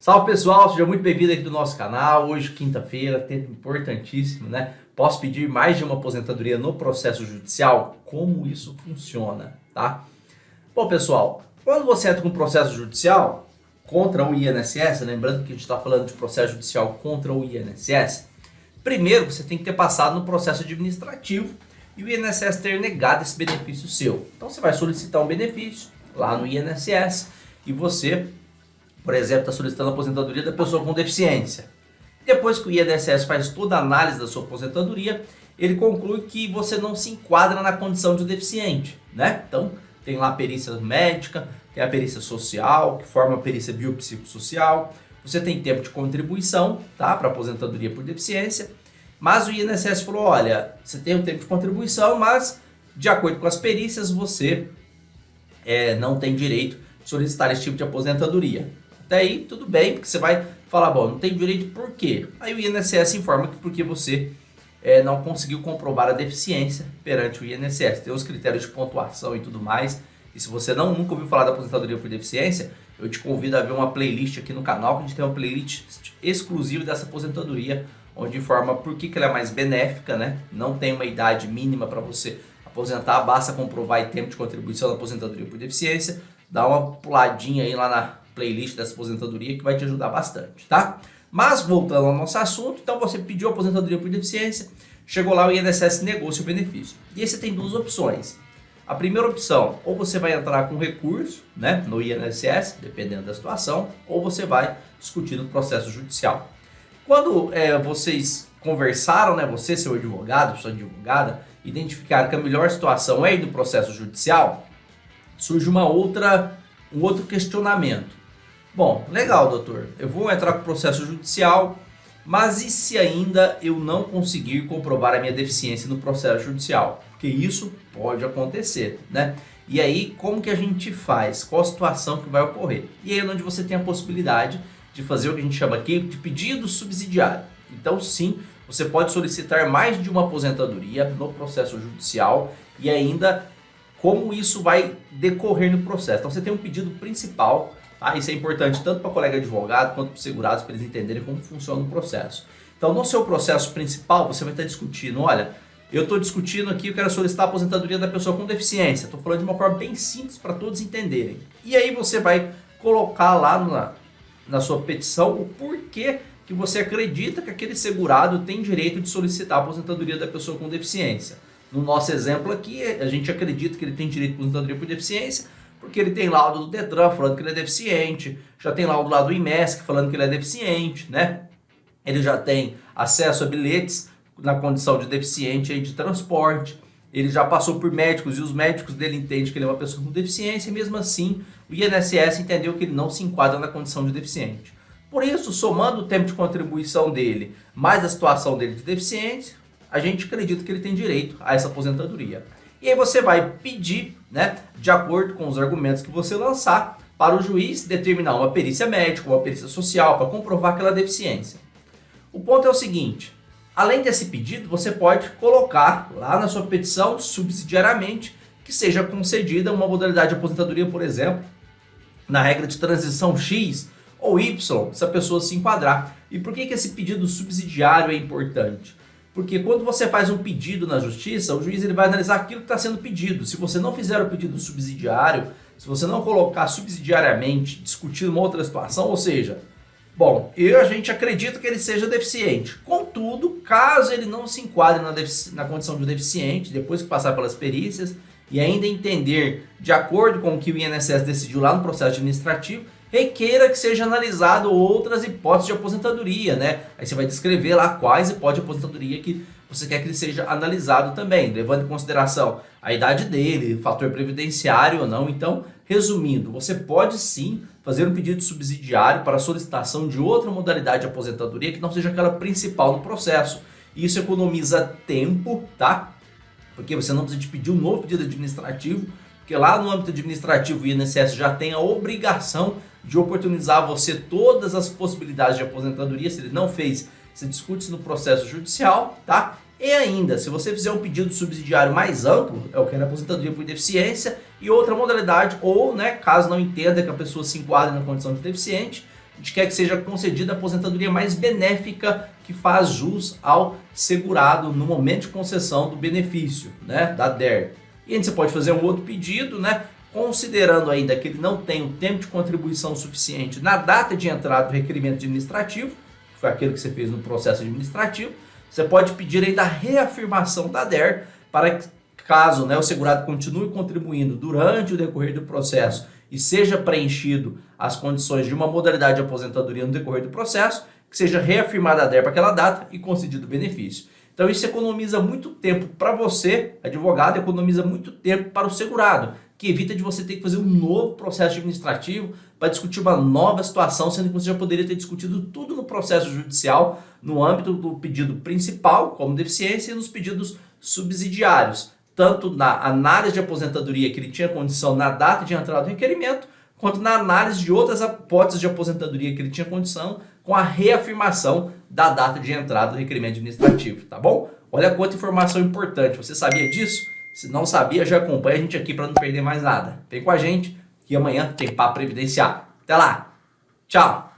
Salve pessoal, seja muito bem-vindo aqui do nosso canal. Hoje, quinta-feira, tempo importantíssimo, né? Posso pedir mais de uma aposentadoria no processo judicial? Como isso funciona, tá? Bom, pessoal, quando você entra com um processo judicial contra o INSS, lembrando que a gente está falando de processo judicial contra o INSS, primeiro você tem que ter passado no processo administrativo e o INSS ter negado esse benefício seu. Então você vai solicitar um benefício lá no INSS e você, por exemplo, está solicitando a aposentadoria da pessoa com deficiência. Depois que o INSS faz toda a análise da sua aposentadoria, ele conclui que você não se enquadra na condição de deficiente, né? Então, tem lá a perícia médica, tem a perícia social, que forma a perícia biopsicossocial. Você tem tempo de contribuição, tá? Para aposentadoria por deficiência. Mas o INSS falou, olha, você tem um tempo de contribuição, mas de acordo com as perícias, você não tem direito de solicitar esse tipo de aposentadoria. Até aí, tudo bem, porque você vai falar, bom, não tem direito por quê? Aí o INSS informa que porque você não conseguiu comprovar a deficiência perante o INSS. Tem os critérios de pontuação e tudo mais. E se você nunca ouviu falar da aposentadoria por deficiência, eu te convido a ver uma playlist aqui no canal, que a gente tem uma playlist exclusiva dessa aposentadoria, onde informa por que ela é mais benéfica, né? Não tem uma idade mínima para você aposentar, basta comprovar o tempo de contribuição da aposentadoria por deficiência. Dá uma puladinha aí lá na playlist dessa aposentadoria que vai te ajudar bastante, tá? Mas voltando ao nosso assunto, então você pediu aposentadoria por deficiência, chegou lá, o INSS negou seu benefício. E aí você tem duas opções. A primeira opção, ou você vai entrar com recurso, né, no INSS, dependendo da situação, ou você vai discutir no processo judicial. Quando vocês conversaram, né, você, seu advogado, sua advogada, identificaram que a melhor situação é ir no processo judicial, surge um outro questionamento. Bom, legal, doutor, eu vou entrar com o processo judicial, mas e se ainda eu não conseguir comprovar a minha deficiência no processo judicial? Porque isso pode acontecer, né? E aí, como que a gente faz? Qual a situação que vai ocorrer? E aí é onde você tem a possibilidade de fazer o que a gente chama aqui de pedido subsidiário. Então, sim, você pode solicitar mais de uma aposentadoria no processo judicial e ainda como isso vai decorrer no processo. Então, você tem um pedido principal. Isso é importante tanto para o colega advogado quanto para os segurados, para eles entenderem como funciona o processo. Então, no seu processo principal, você vai estar discutindo, olha, eu estou discutindo aqui, eu quero solicitar a aposentadoria da pessoa com deficiência. Estou falando de uma forma bem simples para todos entenderem. E aí você vai colocar lá na sua petição o porquê que você acredita que aquele segurado tem direito de solicitar a aposentadoria da pessoa com deficiência. No nosso exemplo aqui, a gente acredita que ele tem direito de aposentadoria por deficiência, porque ele tem laudo do Detran falando que ele é deficiente, já tem laudo lá do IMESC falando que ele é deficiente, né? Ele já tem acesso a bilhetes na condição de deficiente aí de transporte, ele já passou por médicos e os médicos dele entendem que ele é uma pessoa com deficiência e mesmo assim o INSS entendeu que ele não se enquadra na condição de deficiente. Por isso, somando o tempo de contribuição dele mais a situação dele de deficiência, a gente acredita que ele tem direito a essa aposentadoria. E aí você vai pedir, né, de acordo com os argumentos que você lançar, para o juiz determinar uma perícia médica, uma perícia social, para comprovar aquela deficiência. O ponto é o seguinte, além desse pedido, você pode colocar lá na sua petição, subsidiariamente, que seja concedida uma modalidade de aposentadoria, por exemplo, na regra de transição X ou Y, se a pessoa se enquadrar. E por que esse pedido subsidiário é importante? Porque quando você faz um pedido na justiça, o juiz ele vai analisar aquilo que está sendo pedido. Se você não fizer o pedido subsidiário, se você não colocar subsidiariamente, discutir uma outra situação, ou seja, bom, a gente acredita que ele seja deficiente. Contudo, caso ele não se enquadre na condição de deficiente, depois que passar pelas perícias, e ainda entender de acordo com o que o INSS decidiu lá no processo administrativo, requeira que seja analisado outras hipóteses de aposentadoria, né? Aí você vai descrever lá quais hipóteses de aposentadoria que você quer que ele seja analisado também, levando em consideração a idade dele, fator previdenciário ou não. Então, resumindo, você pode sim fazer um pedido subsidiário para a solicitação de outra modalidade de aposentadoria que não seja aquela principal no processo. Isso economiza tempo, tá? Porque você não precisa de pedir um novo pedido administrativo, porque lá no âmbito administrativo o INSS já tem a obrigação de oportunizar a você todas as possibilidades de aposentadoria. Se ele não fez, você discute isso no processo judicial, tá? E ainda, se você fizer um pedido subsidiário mais amplo, eu quero aposentadoria por deficiência e outra modalidade, ou, né, caso não entenda que a pessoa se enquadre na condição de deficiente, a gente quer que seja concedida a aposentadoria mais benéfica, que faz jus ao segurado no momento de concessão do benefício, né, da DER. E aí você pode fazer um outro pedido, né, considerando ainda que ele não tem o tempo de contribuição suficiente na data de entrada do requerimento administrativo, que foi aquele que você fez no processo administrativo, você pode pedir ainda a reafirmação da DER para que, caso, né, o segurado continue contribuindo durante o decorrer do processo e seja preenchido as condições de uma modalidade de aposentadoria no decorrer do processo, que seja reafirmada a DER para aquela data e concedido o benefício. Então isso economiza muito tempo para você, advogado, economiza muito tempo para o segurado, que evita de você ter que fazer um novo processo administrativo para discutir uma nova situação, sendo que você já poderia ter discutido tudo no processo judicial, no âmbito do pedido principal, como deficiência, e nos pedidos subsidiários, tanto na análise de aposentadoria que ele tinha condição na data de entrada do requerimento, quanto na análise de outras hipóteses de aposentadoria que ele tinha condição com a reafirmação da data de entrada do requerimento administrativo, tá bom? Olha quanta informação importante, você sabia disso? Se não sabia, já acompanha a gente aqui para não perder mais nada. Vem com a gente, que amanhã tem Papo Previdenciário. Até lá, tchau!